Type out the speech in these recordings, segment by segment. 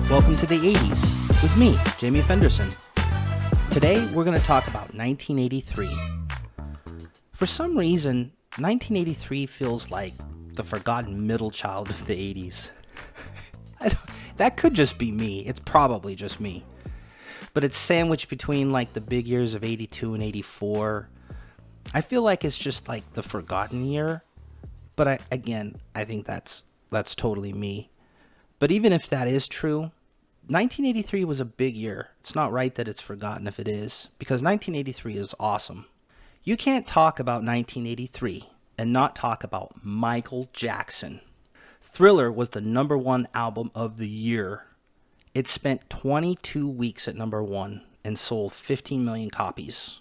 Welcome to the 80s with me, Jamie Fenderson. Today we're going to talk about 1983. For some reason, 1983 feels like the forgotten middle child of the 80s. That could just be me. It's probably just me. But it's sandwiched between like the big years of 82 and 84. I feel like it's just like the forgotten year. But I think that's totally me. But even if that is true, 1983 was a big year. It's not right that it's forgotten if it is, because 1983 is awesome. You can't talk about 1983 and not talk about Michael Jackson. Thriller was the number one album of the year. It spent 22 weeks at number one and sold 15 million copies.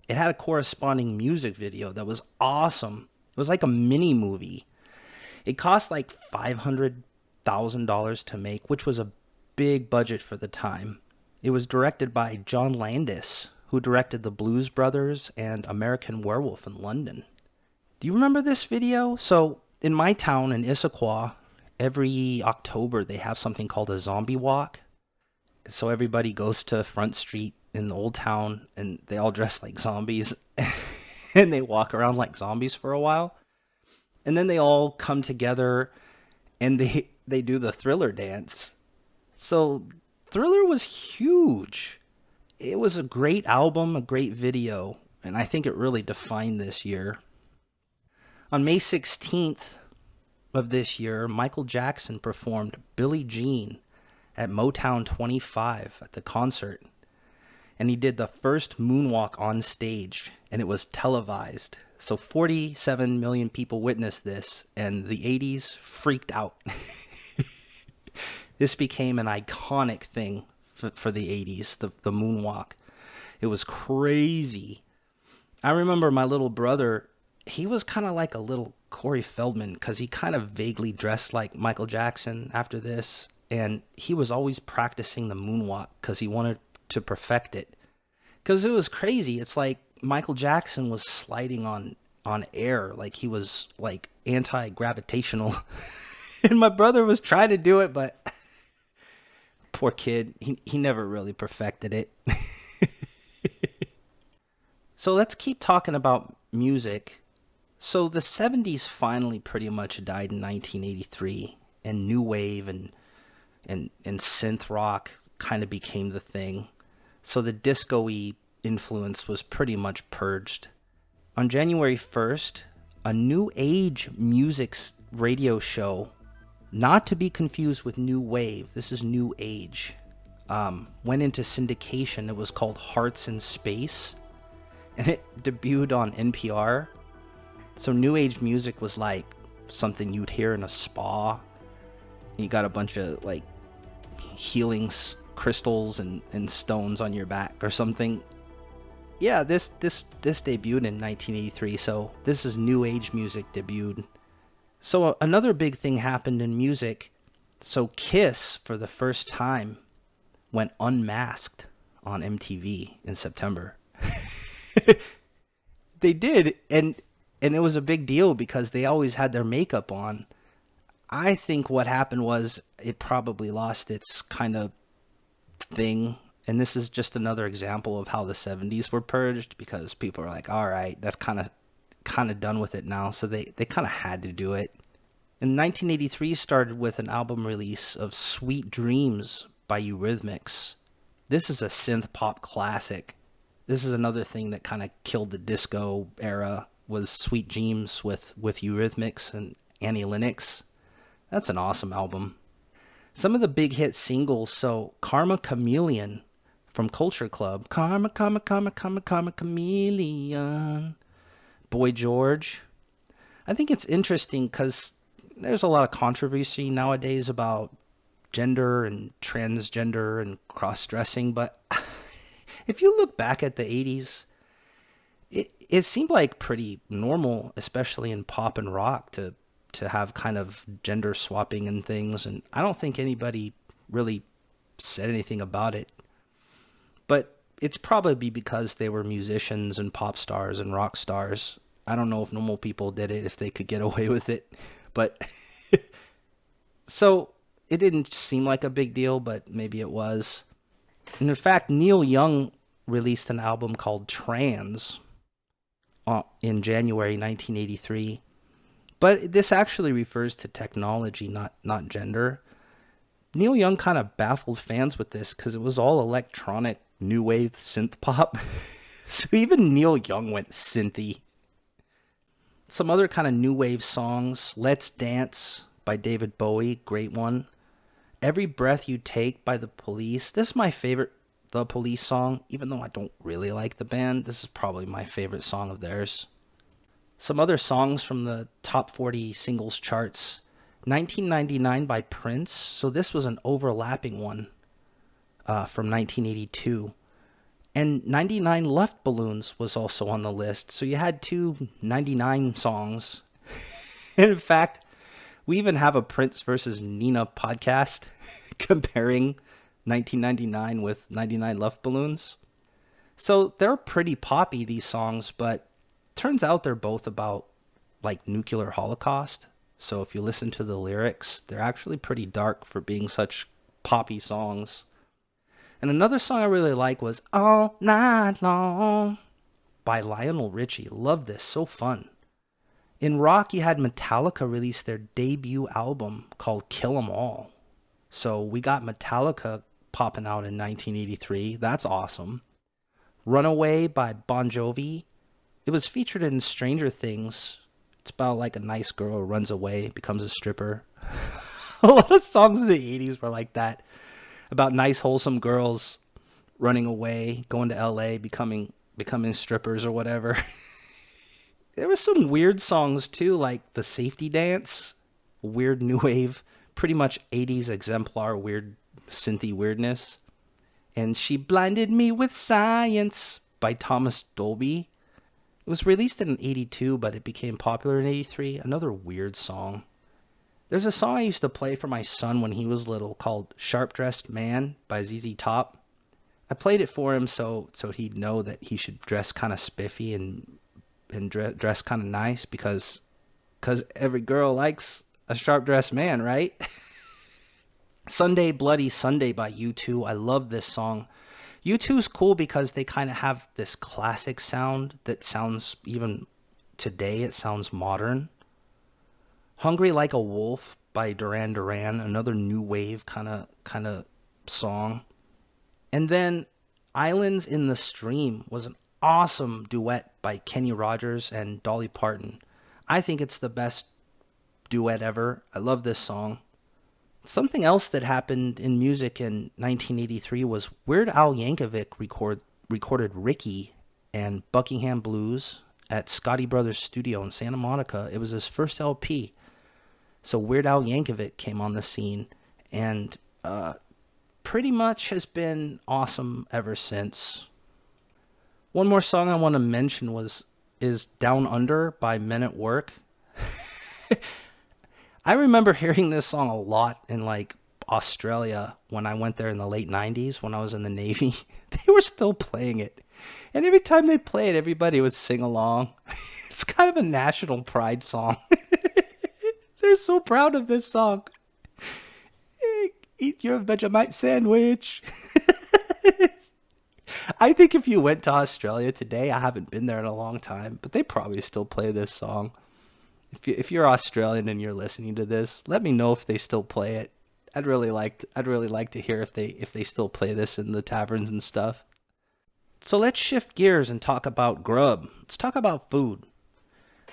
It had a corresponding music video that was awesome. It was like a mini movie. It cost like $500,000 to make, which was a big budget for the time. It was directed by John Landis, who directed The Blues Brothers and American Werewolf in London. Do you remember this video? So in my town in Issaquah, every October they have something called a zombie walk. So everybody goes to Front Street in the old town and they all dress like zombies and they walk around like zombies for a while. And then they all come together and they do the Thriller dance. So Thriller was huge. It was a great album, a great video, and I think it really defined this year. On May 16th of this year, Michael Jackson performed Billie Jean at Motown 25 at the concert. And he did the first moonwalk on stage, and it was televised. So 47 million people witnessed this, and the 80s freaked out. This became an iconic thing for the 80s, the moonwalk. It was crazy. I remember my little brother, he was kind of like a little Corey Feldman, because he kind of vaguely dressed like Michael Jackson after this, and he was always practicing the moonwalk because he wanted to perfect it. Because it was crazy. It's like Michael Jackson was sliding on air, like he was like anti-gravitational. And my brother was trying to do it, but poor kid, he never really perfected it. So let's keep talking about music. So the 70s finally pretty much died in 1983, and new wave and synth rock kind of became the thing. So the disco-y influence was pretty much purged. On January 1st, a new age music radio show, not to be confused with new wave, this is new age, went into syndication. It was called Hearts in Space, and it debuted on NPR. So new age music was like something you'd hear in a spa. You got a bunch of like healing crystals and stones on your back or something. Yeah, this debuted in 1983, so this is new age music debuted. So another big thing happened in music. So Kiss, for the first time, went unmasked on MTV in September. They did, and it was a big deal because they always had their makeup on. I think what happened was it probably lost its kind of thing, and this is just another example of how the 70s were purged, because people are like, all right, that's kind of done with it now, so they kind of had to do it. And 1983 started with an album release of Sweet Dreams by Eurythmics. This is a synth pop classic. This is another thing that kind of killed the disco era, was Sweet Dreams with Eurythmics and Annie Lennox. That's an awesome album. Some of the big hit singles, so Karma Chameleon from Culture Club. Karma, karma, karma, karma, karma, chameleon. Boy George. I think it's interesting because there's a lot of controversy nowadays about gender and transgender and cross-dressing, but if you look back at the 80s, it seemed like pretty normal, especially in pop and rock, to have kind of gender swapping and things, and I don't think anybody really said anything about it. But it's probably because they were musicians and pop stars and rock stars. I don't know if normal people did it, if they could get away with it. But so It didn't seem like a big deal, but maybe it was. And in fact, Neil Young released an album called Trans in January 1983. But this actually refers to technology, not gender. Neil Young kind of baffled fans with this because it was all electronic, new wave synth pop. So even Neil Young went synthy. Some other kind of new wave songs. Let's Dance by David Bowie, great one. Every Breath You Take by The Police. This is my favorite The Police song, even though I don't really like the band. This is probably my favorite song of theirs. Some other songs from the top 40 singles charts. 1999 by Prince. So this was an overlapping one from 1982. And 99 Left Balloons was also on the list. So you had two 99 songs. And in fact, we even have a Prince versus Nina podcast comparing 1999 with 99 Left Balloons. So they're pretty poppy, these songs, but turns out they're both about like nuclear holocaust. So if you listen to the lyrics, they're actually pretty dark for being such poppy songs. And another song I really like was All Night Long by Lionel Richie. Love this, so fun. In rock, you had Metallica release their debut album called Kill 'Em All. So we got Metallica popping out in 1983. That's awesome. Runaway by Bon Jovi. It was featured in Stranger Things. It's about like a nice girl who runs away, becomes a stripper. A lot of songs in the 80s were like that. About nice, wholesome girls running away, going to LA, becoming strippers or whatever. There were some weird songs too, like The Safety Dance, weird new wave, pretty much 80s exemplar weird synthy weirdness. And She Blinded Me with Science by Thomas Dolby. It was released in 82, but it became popular in 83. Another weird song. There's a song I used to play for my son when he was little called Sharp Dressed Man by ZZ Top. I played it for him so he'd know that he should dress kind of spiffy and dress kind of nice because every girl likes a sharp dressed man, right? Sunday Bloody Sunday by U2. I love this song. U2 is cool because they kind of have this classic sound that sounds, even today, it sounds modern. Hungry Like a Wolf by Duran Duran, another new wave kind of song. And then Islands in the Stream was an awesome duet by Kenny Rogers and Dolly Parton. I think it's the best duet ever. I love this song. Something else that happened in music in 1983 was Weird Al Yankovic recorded Ricky and Buckingham Blues at Scotty Brothers Studio in Santa Monica. It was his first LP. So Weird Al Yankovic came on the scene and pretty much has been awesome ever since. One more song I want to mention is Down Under by Men at Work. I remember hearing this song a lot in like Australia when I went there in the late 90s when I was in the Navy. They were still playing it. And every time they play it, everybody would sing along. It's kind of a national pride song. They're so proud of this song. Eat your Vegemite sandwich. I think if you went to Australia today, I haven't been there in a long time, but they probably still play this song. If you're Australian and you're listening to this, let me know if they still play it. I'd really like to hear if they still play this in the taverns and stuff. So let's shift gears and talk about grub. Let's talk about food.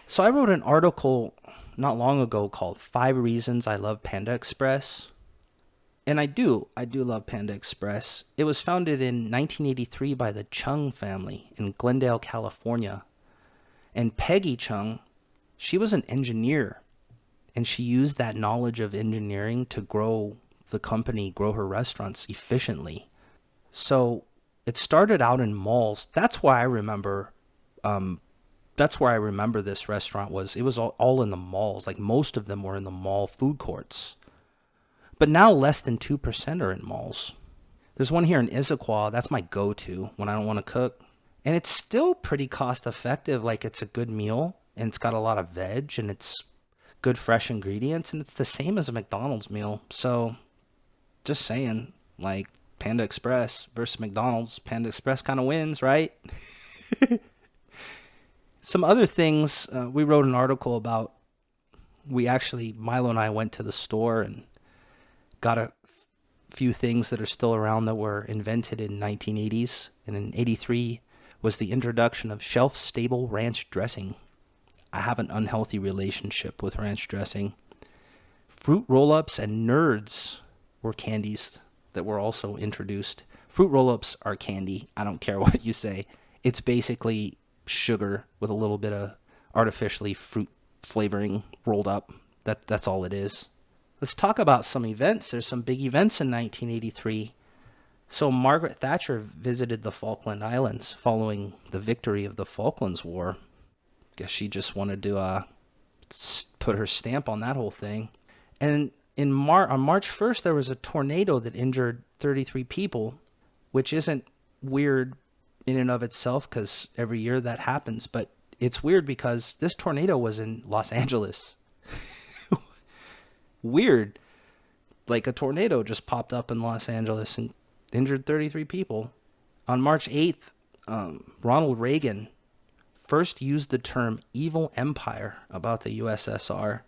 So I wrote an article not long ago called 5 Reasons I Love Panda Express. And I do love Panda Express. It was founded in 1983 by the Chung family in Glendale, California. And Peggy Chung, she was an engineer. And she used that knowledge of engineering to grow the company, grow her restaurants efficiently. So it started out in malls. That's why I remember this restaurant was. It was all in the malls. Like most of them were in the mall food courts. But now less than 2% are in malls. There's one here in Issaquah. That's my go-to when I don't want to cook. And it's still pretty cost effective. Like it's a good meal and it's got a lot of veg and it's good fresh ingredients, and it's the same as a McDonald's meal. So just saying, like Panda Express versus McDonald's, Panda Express kind of wins, right? Some other things, we wrote an article about. Milo and I went to the store and got a few things that are still around that were invented in 1980s. And in 83 was the introduction of shelf-stable ranch dressing. I have an unhealthy relationship with ranch dressing. Fruit roll-ups and Nerds were candies that were also introduced. Fruit roll-ups are candy. I don't care what you say. It's basically sugar with a little bit of artificially fruit flavoring rolled up. That's all it is. Let's talk about some events. There's some big events in 1983. So Margaret Thatcher visited the Falkland Islands following the victory of the Falklands War. Guess she just wanted to put her stamp on that whole thing. And on March 1st, there was a tornado that injured 33 people, which isn't weird in and of itself because every year that happens. But it's weird because this tornado was in Los Angeles. Weird. Like a tornado just popped up in Los Angeles and injured 33 people. On March 8th, Ronald Reagan first used the term evil empire about the USSR.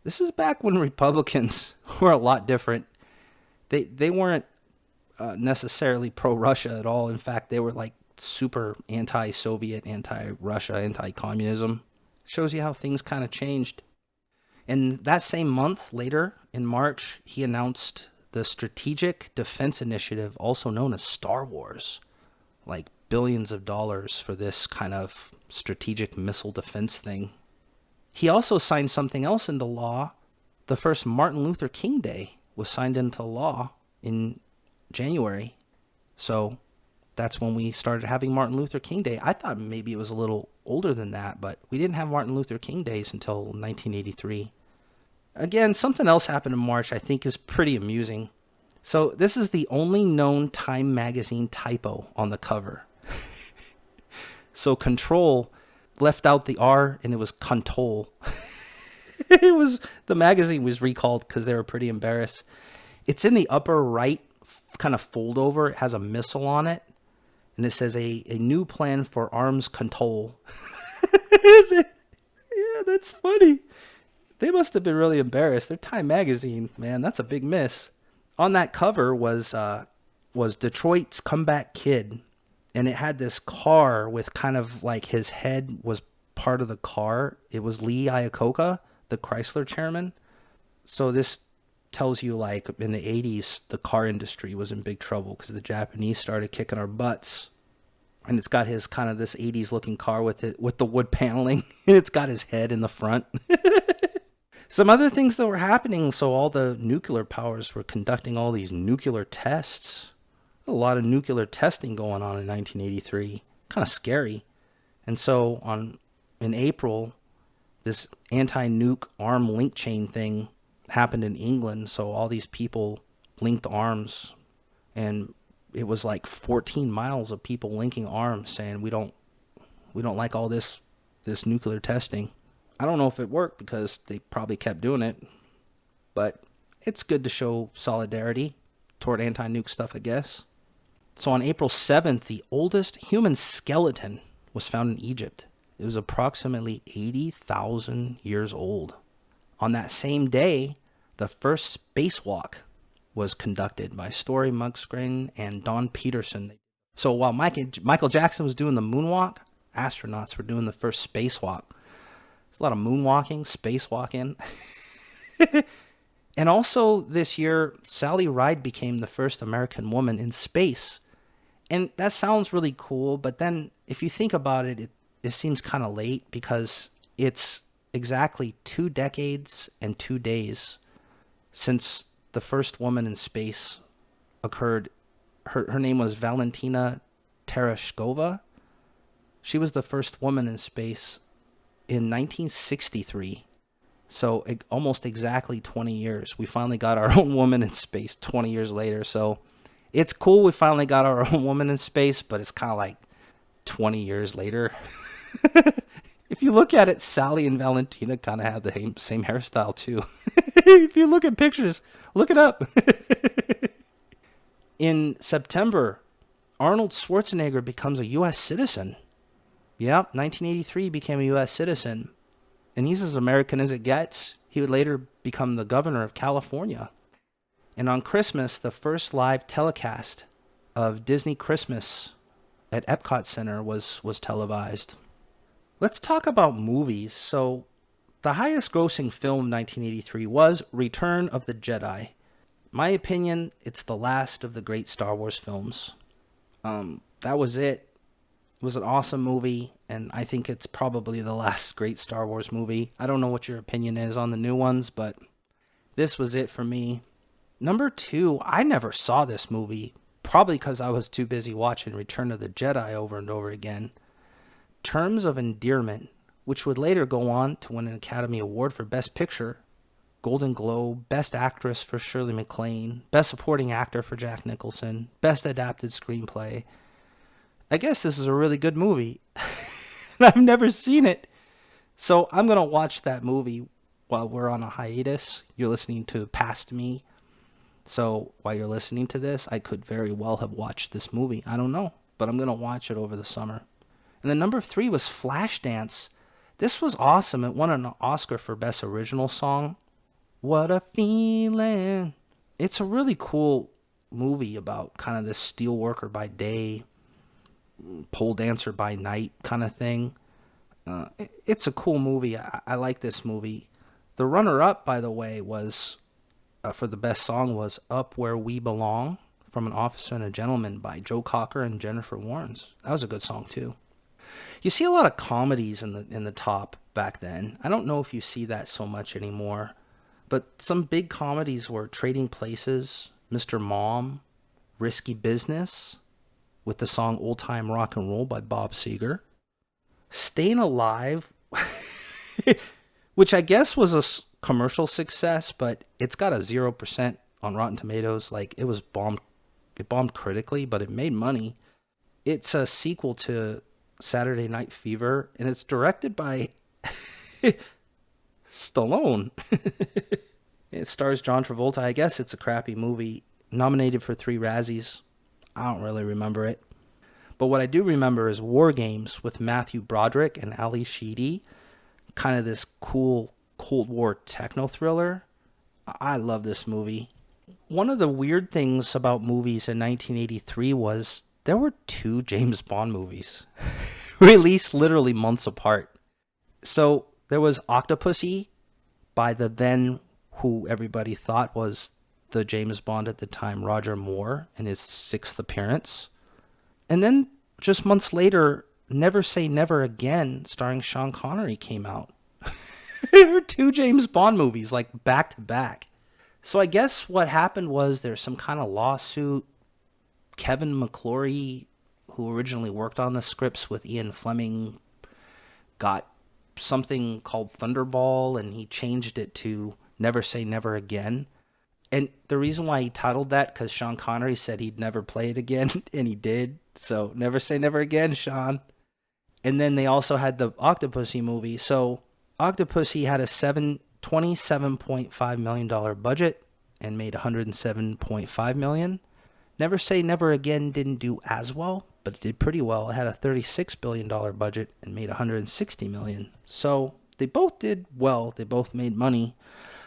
This is back when Republicans were a lot different. They weren't necessarily pro-Russia at all. In fact, they were like super anti-Soviet, anti-Russia, anti-communism. Shows you how things kind of changed. And that same month, later in March, he announced the Strategic Defense Initiative, also known as Star Wars. Like billions of dollars for this kind of strategic missile defense thing. He also signed something else into law. The first Martin Luther King Day was signed into law in January. So that's when we started having Martin Luther King Day. I thought maybe it was a little older than that, but we didn't have Martin Luther King Days until 1983. Again, something else happened in March I think is pretty amusing. So this is the only known Time magazine typo on the cover. So Control left out the R and it was Control. The magazine was recalled because they were pretty embarrassed. It's in the upper right kind of fold over. It has a missile on it. And it says a new plan for arms control. Yeah, that's funny. They must have been really embarrassed. They're Time magazine, man. That's a big miss. On that cover was Detroit's Comeback Kid. And it had this car with kind of like his head was part of the car. It was Lee Iacocca, the Chrysler chairman. So this tells you like in the 80s, the car industry was in big trouble because the Japanese started kicking our butts. And it's got his kind of this 80s looking car with the wood paneling. And it's got his head in the front. Some other things that were happening. So all the nuclear powers were conducting all these nuclear tests. A lot of nuclear testing going on in 1983. Kind of scary. And so in April, this anti-nuke arm link chain thing happened in England. So all these people linked arms, and it was like 14 miles of people linking arms saying we don't like all this nuclear testing. I don't know if it worked because they probably kept doing it, but it's good to show solidarity toward anti-nuke stuff, I guess. So on April 7th, the oldest human skeleton was found in Egypt. It was approximately 80,000 years old. On that same day, the first spacewalk was conducted by Story Mugsgren and Don Peterson. So while Michael Jackson was doing the moonwalk, astronauts were doing the first spacewalk. There's a lot of moonwalking, spacewalking. And also this year, Sally Ride became the first American woman in space. And that sounds really cool, but then if you think about it, it seems kind of late because it's exactly 2 decades and 2 days since the first woman in space occurred. Her name was Valentina Tereshkova. She was the first woman in space in 1963. So almost exactly 20 years. We finally got our own woman in space 20 years later. So it's cool we finally got our own woman in space, but it's kind of like 20 years later. If you look at it, Sally and Valentina kind of have the same hairstyle too. If you look at pictures, look it up. In September, Arnold Schwarzenegger becomes a U.S. citizen. Yep, 1983 he became a U.S. citizen. And he's as American as it gets. He would later become the governor of California. And on Christmas, the first live telecast of Disney Christmas at Epcot Center was televised. Let's talk about movies. So, the highest grossing film in 1983 was Return of the Jedi. My opinion, it's the last of the great Star Wars films. That was it. It was an awesome movie, and I think it's probably the last great Star Wars movie. I don't know what your opinion is on the new ones, but this was it for me. Number 2, I never saw this movie, probably because I was too busy watching Return of the Jedi over and over again. Terms of Endearment, which would later go on to win an Academy Award for Best Picture, Golden Globe, Best Actress for Shirley MacLaine, Best Supporting Actor for Jack Nicholson, Best Adapted Screenplay. I guess this is a really good movie. I've never seen it. So I'm going to watch that movie while we're on a hiatus. You're listening to Past Me. So while you're listening to this, I could very well have watched this movie. I don't know. But I'm going to watch it over the summer. And then number 3 was Flashdance. This was awesome. It won an Oscar for Best Original Song. What a feeling. It's a really cool movie about kind of this steel worker by day, pole dancer by night kind of thing. It's a cool movie. I like this movie. The runner-up, by the way, was for the best song was Up Where We Belong from An Officer and a Gentleman by Joe Cocker and Jennifer Warnes. That was a good song too. You see a lot of comedies in the top back then. I don't know if you see that so much anymore, but some big comedies were Trading Places, Mr. Mom, Risky Business, with the song Old Time Rock and Roll by Bob Seger. Staying Alive, which I guess was a commercial success, but it's got a 0% on Rotten Tomatoes. Like, it bombed critically, but it made money. It's a sequel to Saturday Night Fever, and it's directed by Stallone. It stars John Travolta. I guess it's a crappy movie. Nominated for 3 Razzies. I don't really remember it. But what I do remember is War Games with Matthew Broderick and Ali Sheedy. Kind of this cool Cold War techno thriller. I love this movie. One of the weird things about movies in 1983 was there were 2 James Bond movies released literally months apart. So there was Octopussy by the then who everybody thought was the James Bond at the time, Roger Moore, in his 6th appearance. And then just months later, Never Say Never Again, starring Sean Connery, came out. There were 2 James Bond movies, like back to back. So I guess what happened was there's some kind of lawsuit. Kevin McClory, who originally worked on the scripts with Ian Fleming, got something called Thunderball, and he changed it to Never Say Never Again. And the reason why he titled that, because Sean Connery said he'd never play it again, and he did. So never say never again, Sean. And then they also had the Octopussy movie. So Octopussy had a $27.5 million budget and made $107.5 million. Never Say Never Again didn't do as well, but it did pretty well. It had a $36 billion budget and made $160 million. So they both did well. They both made money.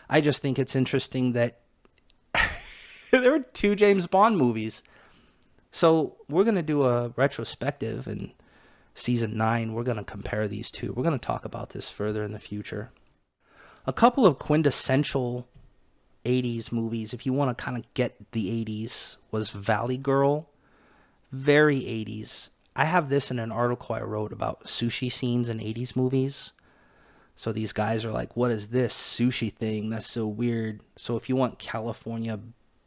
I just think it's interesting that there were 2 James Bond movies. So we're going to do a retrospective in season 9. We're going to compare these 2. We're going to talk about this further in the future. A couple of quintessential 80s movies, if you want to kind of get the 80s, was Valley Girl. Very 80s. I have this in an article I wrote about sushi scenes in 80s movies. So these guys are like, what is this sushi thing? That's so weird. So if you want California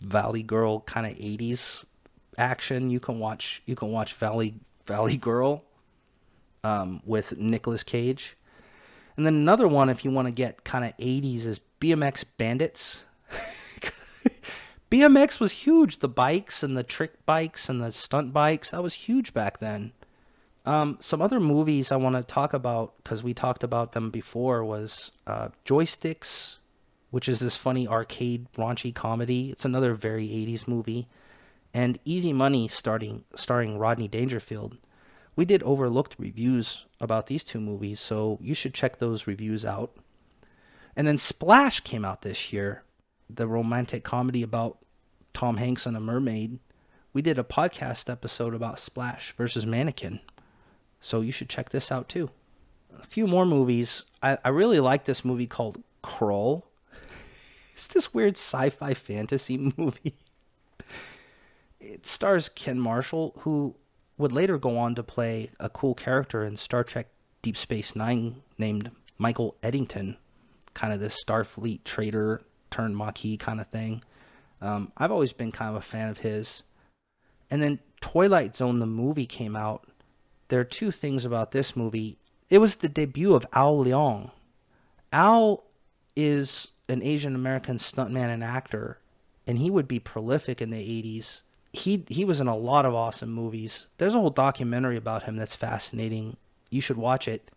Valley Girl kind of 80s action, you can watch Valley Girl with Nicolas Cage. And then another one, if you want to get kind of 80s, is BMX Bandits. BMX was huge. The bikes and the trick bikes and the stunt bikes, that was huge back then. Some other movies I want to talk about, because we talked about them before, was Joysticks, which is this funny arcade raunchy comedy. It's another very 80s movie. And Easy Money starring Rodney Dangerfield. We did overlooked reviews about these two movies, so you should check those reviews out. And then Splash came out this year, the romantic comedy about Tom Hanks and a mermaid. We did a podcast episode about Splash versus Mannequin, so you should check this out too. A few more movies. I really like this movie called Krull. It's this weird sci-fi fantasy movie. It stars Ken Marshall, who would later go on to play a cool character in Star Trek Deep Space Nine named Michael Eddington, kind of this Starfleet traitor turned Maquis kind of thing. I've always been kind of a fan of his. And then Twilight Zone, the movie, came out. There are two things about this movie. It was the debut of Al Leong. Al is an Asian American stuntman and actor, and he would be prolific in the 80s. He was in a lot of awesome movies. There's a whole documentary about him that's fascinating. You should watch it.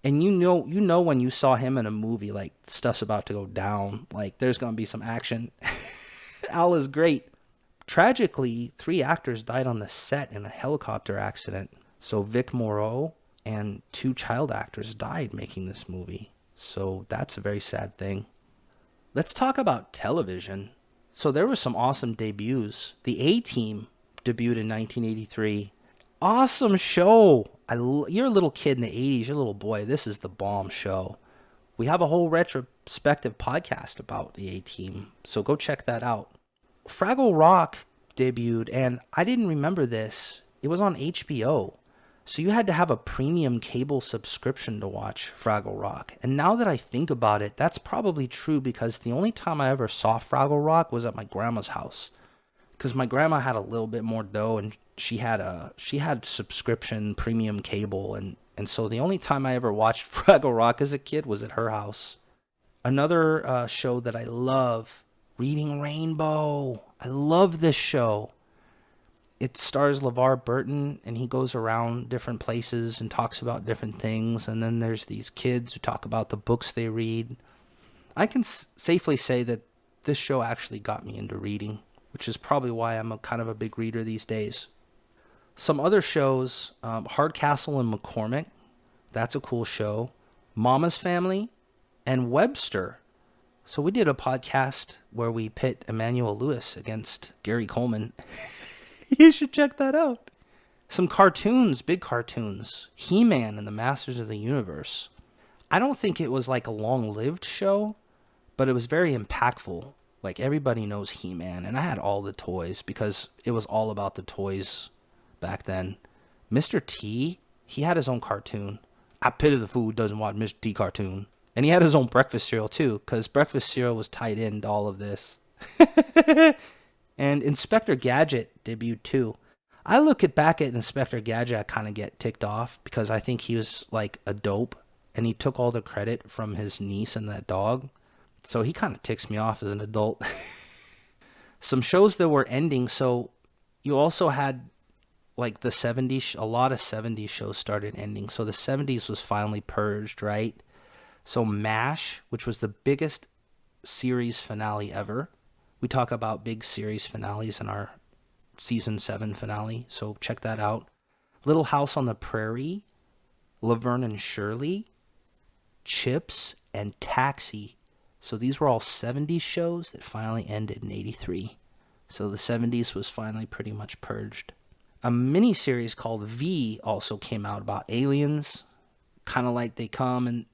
And you know when you saw him in a movie, like, stuff's about to go down. Like, there's going to be some action. Al is great. Tragically, 3 actors died on the set in a helicopter accident. So Vic Morrow and 2 child actors died making this movie. So that's a very sad thing. Let's talk about television. So there were some awesome debuts. The A-Team debuted in 1983. Awesome show. You're a little kid in the 80s. You're a little boy. This is the bomb show. We have a whole retrospective podcast about the A-Team, so go check that out. Fraggle Rock debuted, and I didn't remember this. It was on HBO. So you had to have a premium cable subscription to watch Fraggle Rock. And now that I think about it, that's probably true, because the only time I ever saw Fraggle Rock was at my grandma's house. Because my grandma had a little bit more dough, and she had subscription premium cable, and so the only time I ever watched Fraggle Rock as a kid was at her house. Another show that I love, Reading Rainbow. I love this show. It stars LeVar Burton, and he goes around different places and talks about different things. And then there's these kids who talk about the books they read. I can safely say that this show actually got me into reading, which is probably why I'm kind of a big reader these days. Some other shows, Hardcastle and McCormick. That's a cool show. Mama's Family and Webster. So we did a podcast where we pit Emmanuel Lewis against Gary Coleman. You should check that out. Some cartoons, big cartoons. He-Man and the Masters of the Universe. I don't think it was like a long-lived show, but it was very impactful. Like, everybody knows He-Man, and I had all the toys because it was all about the toys back then. Mr. T, he had his own cartoon. I pity the fool who doesn't watch Mr. T cartoon. And he had his own breakfast cereal too, because breakfast cereal was tied into all of this. And Inspector Gadget debuted too. I look back at Inspector Gadget, I kind of get ticked off because I think he was like a dope, and he took all the credit from his niece and that dog. So he kind of ticks me off as an adult. Some shows that were ending. So you also had like the 70s, a lot of 70s shows started ending. So the 70s was finally purged, right? So MASH, which was the biggest series finale ever. We talk about big series finales in our season 7 finale, so check that out. Little House on the Prairie, Laverne and Shirley, Chips, and Taxi. So these were all 70s shows that finally ended in 83. So the 70s was finally pretty much purged. A mini-series called V also came out about aliens. Kind of like they come and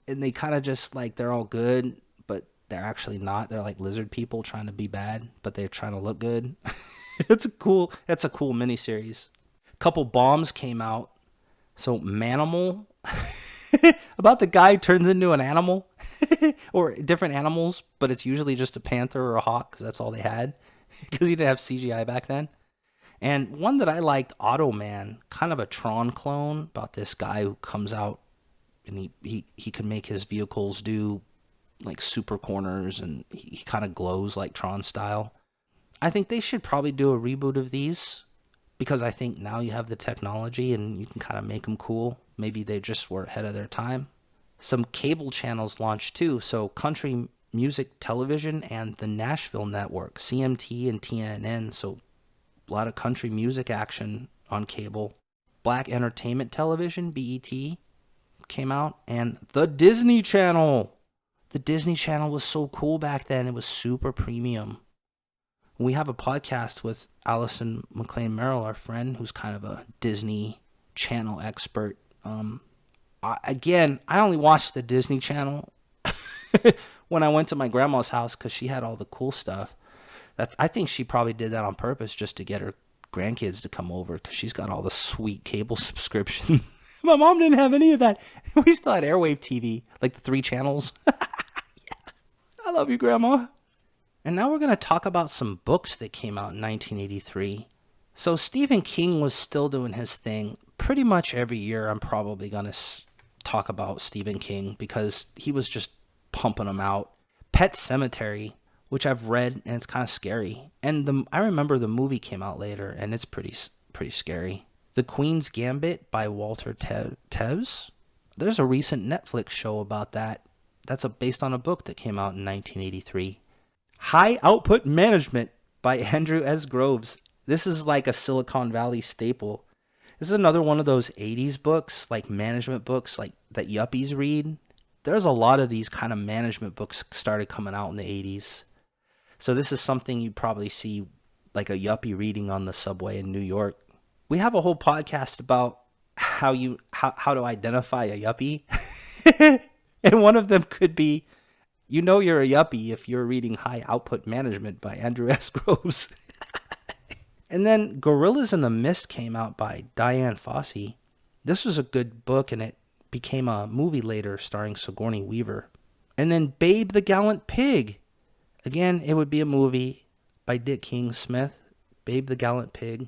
they kind of just like they're all good, but they're actually not. They're like lizard people trying to be bad, but they're trying to look good. That's a cool miniseries. A couple bombs came out. So Manimal, about the guy who turns into an animal, or different animals, but it's usually just a panther or a hawk because that's all they had, because you didn't have CGI back then. And one that I liked, Automan, kind of a Tron clone about this guy who comes out and he can make his vehicles do like super corners, and he kind of glows like Tron style. I think they should probably do a reboot of these because I think now you have the technology and you can kind of make them cool. Maybe they just were ahead of their time. Some cable channels launched too. So Country Music Television and the Nashville Network, CMT and TNN. So a lot of country music action on cable. Black Entertainment Television, BET, came out. And the Disney Channel. The Disney Channel was so cool back then. It was super premium. We have a podcast with Allison McLean Merrill, our friend, who's kind of a Disney Channel expert. I only watched the Disney Channel when I went to my grandma's house because she had all the cool stuff. I think she probably did that on purpose just to get her grandkids to come over because she's got all the sweet cable subscriptions. My mom didn't have any of that. We still had airwave TV, like the 3 channels. I love you, Grandma. And now we're going to talk about some books that came out in 1983. So Stephen King was still doing his thing. Pretty much every year I'm probably going to talk about Stephen King because he was just pumping them out. Pet Sematary, which I've read, and it's kind of scary. And I remember the movie came out later, and it's pretty scary. The Queen's Gambit by Walter Tevis. There's a recent Netflix show about that. That's based on a book that came out in 1983. High Output Management by Andrew S. Groves. This is like a Silicon Valley staple. This is another one of those 80s books, like management books like that yuppies read. There's a lot of these kind of management books started coming out in the 80s. So this is something you probably see like a yuppie reading on the subway in New York. We have a whole podcast about how to identify a yuppie. And one of them could be, you know you're a yuppie if you're reading High Output Management by Andrew S. Groves. And then Gorillas in the Mist came out by Diane Fossey. This was a good book, and it became a movie later starring Sigourney Weaver. And then Babe the Gallant Pig. Again, it would be a movie by Dick King Smith. Babe the Gallant Pig.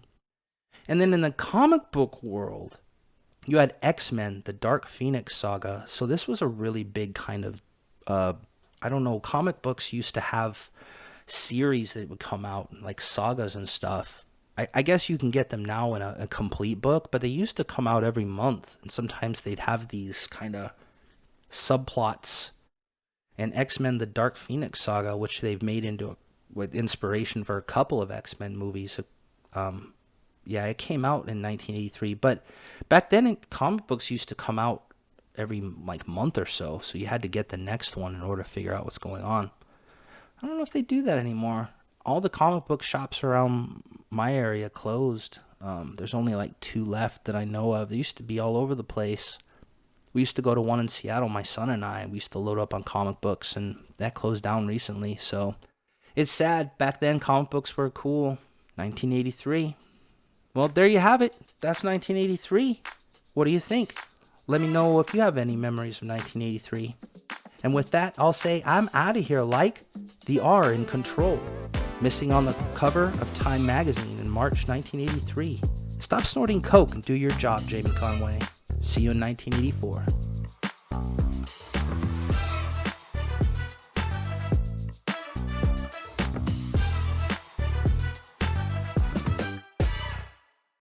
And then in the comic book world, you had X-Men, the Dark Phoenix saga. So this was a really big kind of, comic books used to have series that would come out, like sagas and stuff. I guess you can get them now in a complete book, but they used to come out every month. And sometimes they'd have these kind of subplots. And X-Men, the Dark Phoenix saga, which they've made into with inspiration for a couple of X-Men movies. It came out in 1983. But back then, comic books used to come out every month or so. So you had to get the next one in order to figure out what's going on. I don't know if they do that anymore. All the comic book shops around my area closed. There's only 2 left that I know of. They used to be all over the place. We used to go to one in Seattle, my son and I. We used to load up on comic books, and that closed down recently. So it's sad. Back then, comic books were cool. 1983. Well, there you have it. That's 1983. What do you think? Let me know if you have any memories of 1983. And with that, I'll say I'm out of here like the R in Control, missing on the cover of Time magazine in March 1983. Stop snorting coke and do your job, Jamie Conway. See you in 1984.